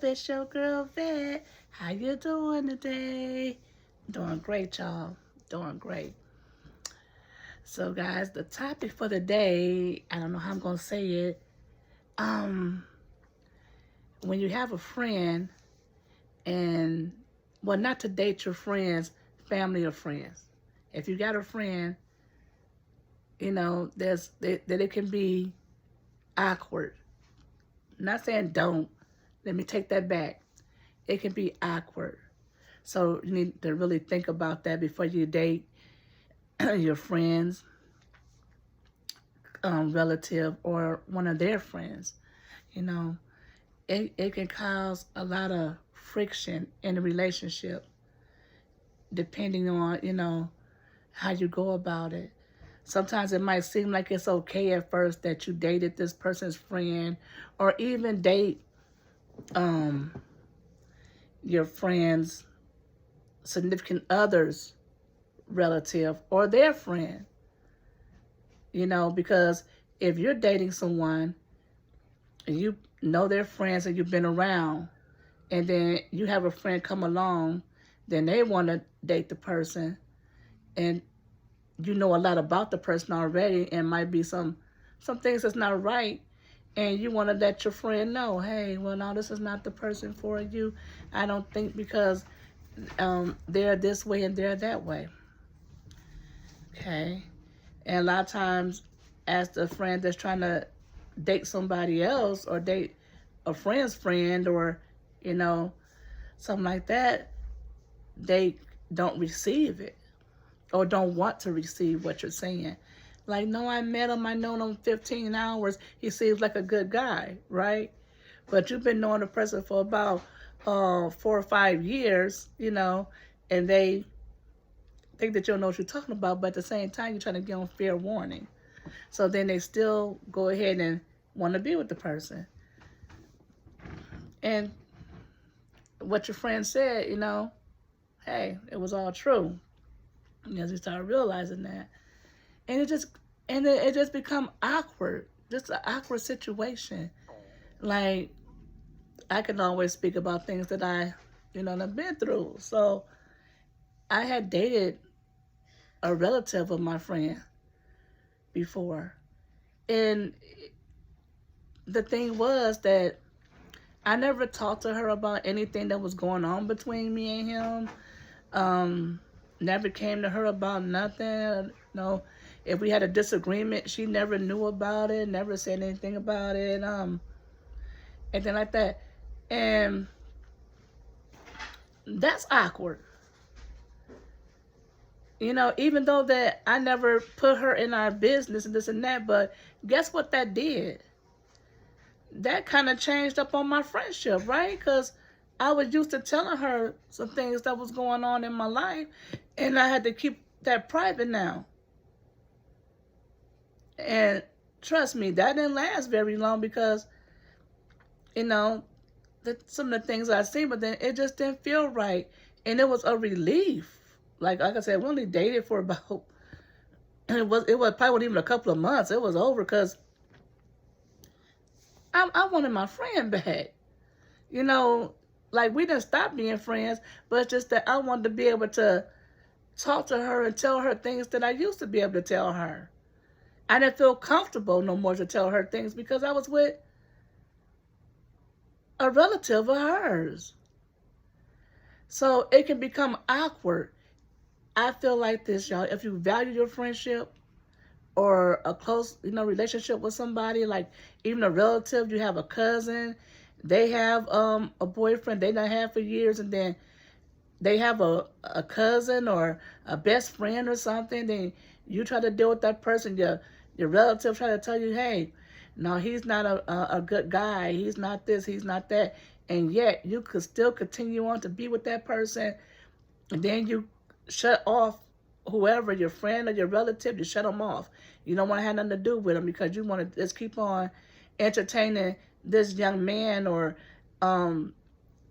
it's your girl Vet. How you doing today? Doing great, y'all. Doing great. So, guys, the topic for the day, I don't know how I'm gonna say it. Um, when you have a friend, and well, not to date your friends, family or friends. If you got a friend, that it can be awkward. I'm not saying don't. Let me take that back. It can be awkward. So you need to really think about that before you date your friends, relative, or one of their friends. You know, it can cause a lot of friction in the relationship depending on, how you go about it. Sometimes it might seem like it's okay at first that you dated this person's friend or even date um, your friend's significant other's relative or their friend. Because if you're dating someone and you know their friends and you've been around, and then you have a friend come along, then they want to date the person, and you know a lot about the person already, and might be some things that's not right, and you want to let your friend know, hey, well, no, this is not the person for you. I don't think, because they're this way and they're that way. Okay. And a lot of times, as the friend that's trying to date somebody else or date a friend's friend, or, something like that, they don't receive it or don't want to receive what you're saying. Like, no, I met him. I known him 15 hours. He seems like a good guy, right? But you've been knowing the person for about 4 or 5 years, and they think that you don't know what you're talking about, but at the same time, you're trying to give them fair warning. So then they still go ahead and want to be with the person. And what your friend said, hey, it was all true. As you start realizing that. And it just become awkward. Just an awkward situation. Like, I can always speak about things that I've been through. So I had dated a relative of my friend before. And the thing was that I never talked to her about anything that was going on between me and him. Never came to her about nothing. If we had a disagreement, she never knew about it, never said anything about it, anything like that. And that's awkward. Even though that I never put her in our business and this and that, but guess what that did? That kind of changed up on my friendship, right? Because I was used to telling her some things that was going on in my life, and I had to keep that private now. And trust me, that didn't last very long because, some of the things I seen, but then it just didn't feel right. And it was a relief. Like I said, we only dated for about, it was probably wasn't even a couple of months. It was over because I wanted my friend back. Like, we didn't stop being friends, but it's just that I wanted to be able to talk to her and tell her things that I used to be able to tell her. I didn't feel comfortable no more to tell her things because I was with a relative of hers. So it can become awkward. I feel like this, y'all. If you value your friendship or a close, relationship with somebody, like even a relative, you have a cousin, they have a boyfriend they done had for years, and then they have a cousin or a best friend or something, then you try to deal with that person, your relative try to tell you, hey, no, he's not a good guy, he's not this, he's not that, and yet you could still continue on to be with that person, and then you shut off whoever, your friend or your relative, you shut them off. You don't want to have nothing to do with them because you want to just keep on entertaining this young man, or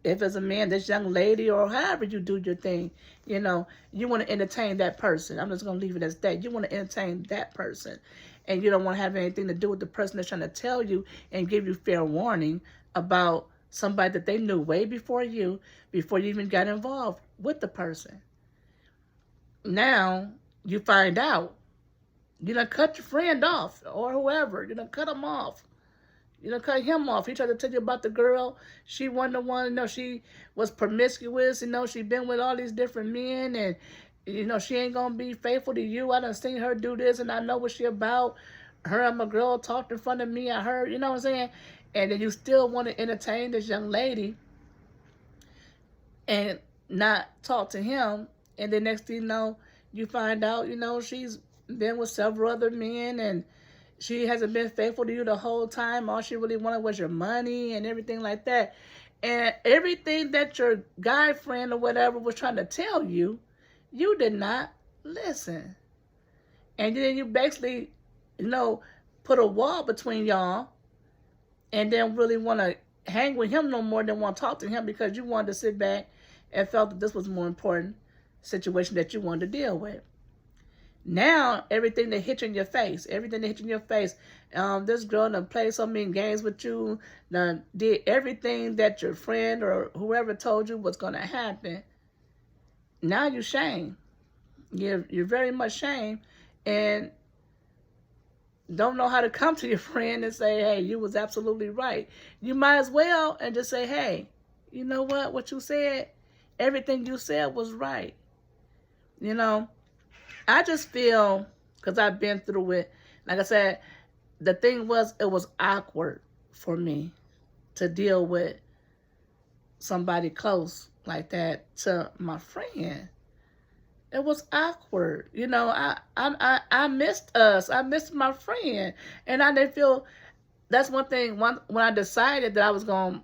if it's a man, this young lady, or however you do your thing. You want to entertain that person. I'm just going to leave it as that. You want to entertain that person. And you don't want to have anything to do with the person that's trying to tell you and give you fair warning about somebody that they knew way before you even got involved with the person. Now you find out. You done cut your friend off or whoever. You done cut him off. You done cut him off. He tried to tell you about the girl. She wasn't the one. She was promiscuous. She been with all these different men. And, she ain't going to be faithful to you. I done seen her do this and I know what she about. Her and my girl talked in front of me. I heard, you know what I'm saying? And then you still want to entertain this young lady and not talk to him. And the next thing you know, you find out, she's been with several other men and she hasn't been faithful to you the whole time. All she really wanted was your money and everything like that. And everything that your guy friend or whatever was trying to tell you, you did not listen. And then you basically, put a wall between y'all and then really want to hang with him no more than want to talk to him because you wanted to sit back and felt that this was a more important situation that you wanted to deal with. Now, everything that hit you in your face, this girl done played so many games with you, done did everything that your friend or whoever told you was going to happen. Now you're shamed. You're very much shamed and don't know how to come to your friend and say, hey, you was absolutely right. You might as well and just say, hey, you know what you said, everything you said was right. I just feel, because I've been through it, like I said, the thing was, it was awkward for me to deal with somebody close like that to my friend. It was awkward. I missed us. I missed my friend. And I didn't feel, that's one thing, when I decided that I was going to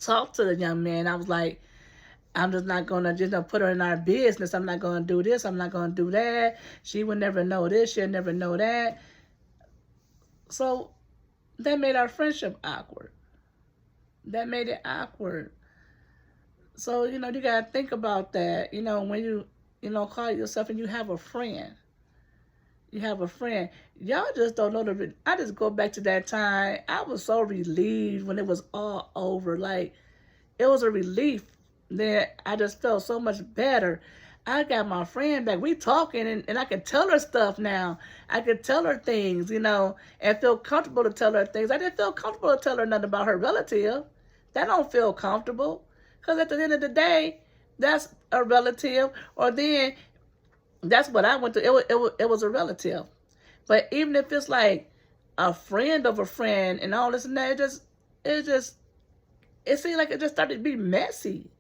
talk to the young man, I was like, I'm just not going to just put her in our business. I'm not going to do this. I'm not going to do that. She would never know this. She'll never know that. So that made our friendship awkward. That made it awkward. So, you got to think about that. When you, call yourself and you have a friend. You have a friend. Y'all just don't know I just go back to that time. I was so relieved when it was all over. Like, it was a relief. Then I just felt so much better. I got my friend back. We talking and I can tell her stuff now. I can tell her things, and feel comfortable to tell her things. I didn't feel comfortable to tell her nothing about her relative. That don't feel comfortable. Because at the end of the day, that's a relative. Or then, that's what I went through. It was a relative. But even if it's like a friend of a friend and all this and that, it seemed like it just started to be messy.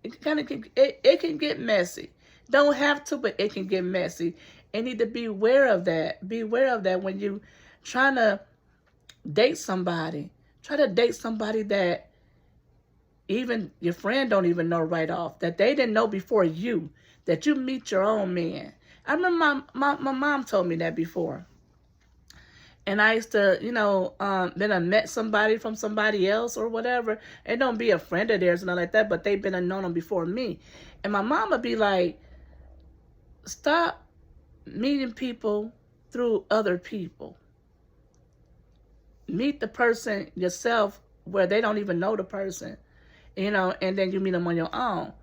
It can get messy. Don't have to, but it can get messy. And need to be aware of that. Be aware of that when you trying to date somebody. Try to date somebody that even your friend don't even know right off. That they didn't know before you. That you meet your own man. I remember my mom told me that before. And I used to, then I met somebody from somebody else or whatever. And don't be a friend of theirs and all like that, but they've been known them before me. And my mom would be like, stop meeting people through other people. Meet the person yourself where they don't even know the person, and then you meet them on your own.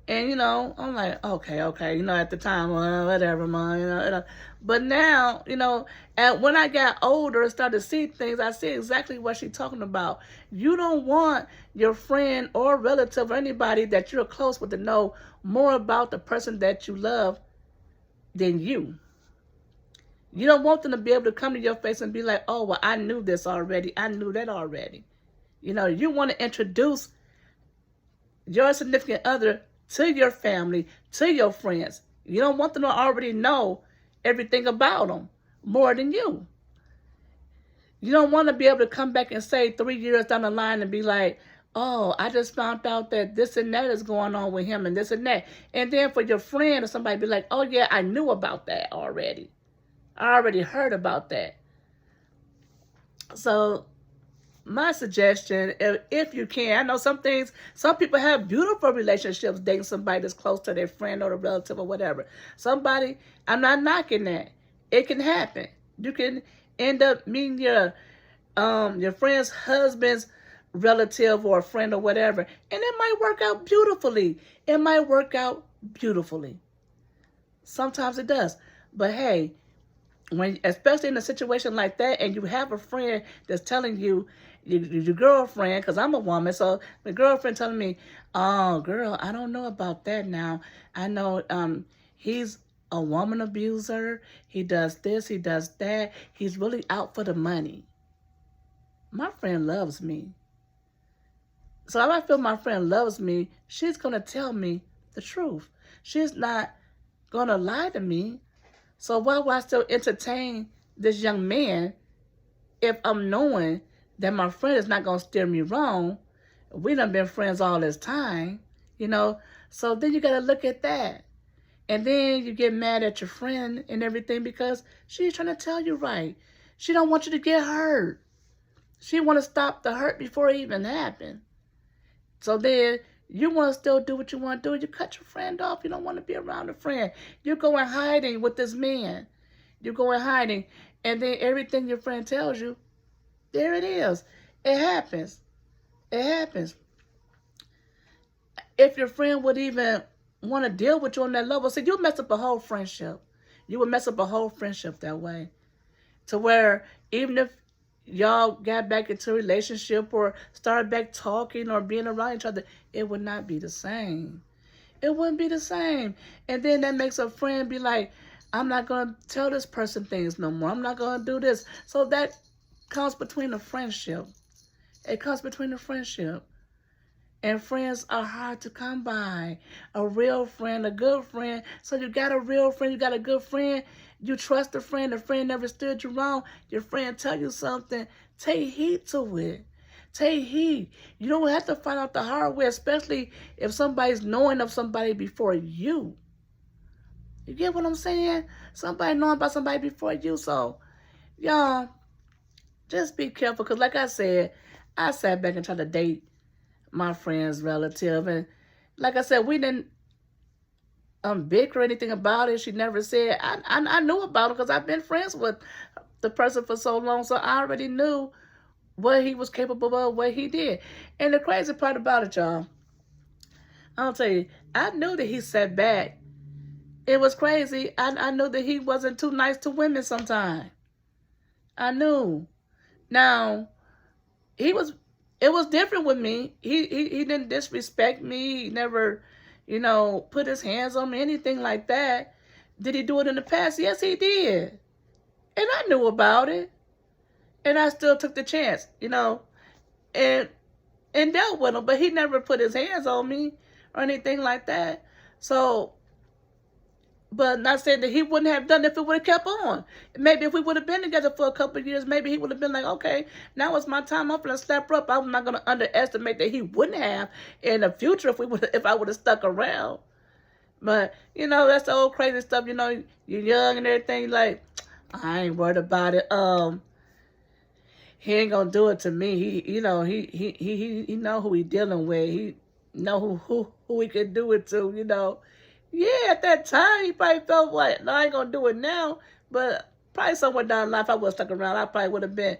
And, I'm like, okay. At the time, whatever, Mom, But now, when I got older and started to see things, I see exactly what she's talking about. You don't want your friend or relative or anybody that you're close with to know more about the person that you love than you. You don't want them to be able to come to your face and be like, oh, well, I knew this already. I knew that already. You want to introduce your significant other to your family, to your friends. You don't want them to already know everything about them more than you. You don't want to be able to come back and say 3 years down the line and be like, oh, I just found out that this and that is going on with him and this and that. And then for your friend or somebody be like, oh, yeah, I knew about that already. I already heard about that. So my suggestion, if you can, I know some people have beautiful relationships dating somebody that's close to their friend or a relative or whatever. Somebody, I'm not knocking that. It can happen. You can end up meeting your friend's husband's relative or a friend or whatever. And it might work out beautifully. It might work out beautifully. Sometimes it does. But hey, when, especially in a situation like that, and you have a friend that's telling you, your girlfriend, because I'm a woman, so the girlfriend telling me, oh, girl, I don't know about that now. I know he's a woman abuser. He does this, he does that. He's really out for the money. My friend loves me. So if I feel my friend loves me, she's going to tell me the truth. She's not going to lie to me. So why would I still entertain this young man if I'm knowing that my friend is not going to steer me wrong? We done been friends all this time, you know. So then you got to look at that. And then you get mad at your friend and everything because she's trying to tell you right. She don't want you to get hurt. She want to stop the hurt before it even happened. So then you want to still do what you want to do. You cut your friend off. You don't want to be around a friend. You go in hiding with this man. You go in hiding. And then everything your friend tells you, there it is. It happens. It happens. If your friend would even want to deal with you on that level, see, you mess up a whole friendship. You would mess up a whole friendship that way. To where even if y'all got back into a relationship or started back talking or being around each other, it would not be the same. It wouldn't be the same. And then that makes a friend be like, I'm not going to tell this person things no more. I'm not going to do this. So that comes between a friendship. It comes between a friendship. And friends are hard to come by. A real friend, a good friend. So you got a real friend, you got a good friend. You trust the friend never steered you wrong. Your friend tell you something. Take heed to it. Take heed. You don't have to find out the hard way, especially if somebody's knowing of somebody before you. You get what I'm saying? Somebody knowing about somebody before you. So, y'all, just be careful. Because like I said, I sat back and tried to date my friend's relative. And like I said, we didn't bicker or anything about it. She never said. I knew about it because I've been friends with the person for so long. So I already knew what he was capable of, what he did. And the crazy part about it, y'all, I'll tell you, I knew that he sat back. It was crazy. I knew that he wasn't too nice to women sometimes. I knew. Now, it was different with me. He didn't disrespect me. He never, put his hands on me, anything like that. Did he do it in the past? Yes, he did. And I knew about it. And I still took the chance, and dealt with him. But he never put his hands on me or anything like that. So, but not saying that he wouldn't have done it if it would have kept on. Maybe if we would have been together for a couple of years, maybe he would have been like, okay, now it's my time. I'm going to slap her up. I'm not going to underestimate that he wouldn't have in the future if I would have stuck around. But, that's the old crazy stuff. You're young and everything. Like, I ain't worried about it. He ain't going to do it to me. He know who he dealing with. He know who he can do it to, Yeah, at that time, he probably felt like, no, I ain't going to do it now. But probably somewhere down the line, if I would have stuck around, I probably would have been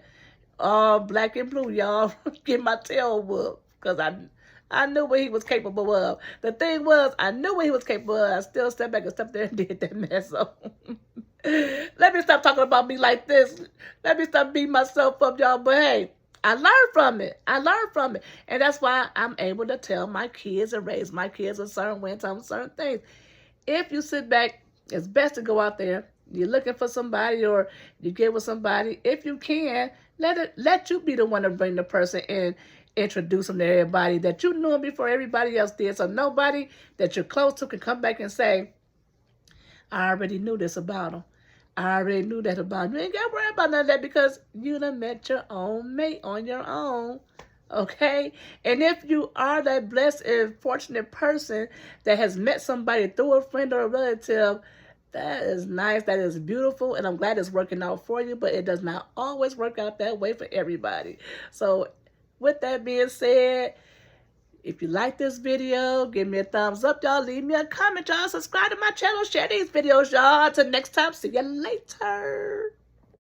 all black and blue, y'all. Get my tail whooped. Because I knew what he was capable of. The thing was, I knew what he was capable of. I still stepped back and stepped there and did that mess up. Let me stop talking about me like this. Let me stop beating myself up, y'all. But hey, I learned from it. And that's why I'm able to tell my kids and raise my kids a certain way and tell them certain things. If you sit back, it's best to go out there. You're looking for somebody or you get with somebody. If you can, let you be the one to bring the person in, introduce them to everybody that you knew before everybody else did. So nobody that you're close to can come back and say, I already knew this about him. I already knew that about him. You ain't got to worry about none of that because you done met your own mate on your own. Okay? And if you are that blessed and fortunate person that has met somebody through a friend or a relative, that is nice. That is beautiful. And I'm glad it's working out for you. But it does not always work out that way for everybody. So with that being said, if you like this video, give me a thumbs up, y'all. Leave me a comment, y'all. Subscribe to my channel. Share these videos, y'all. Until next time, see you later.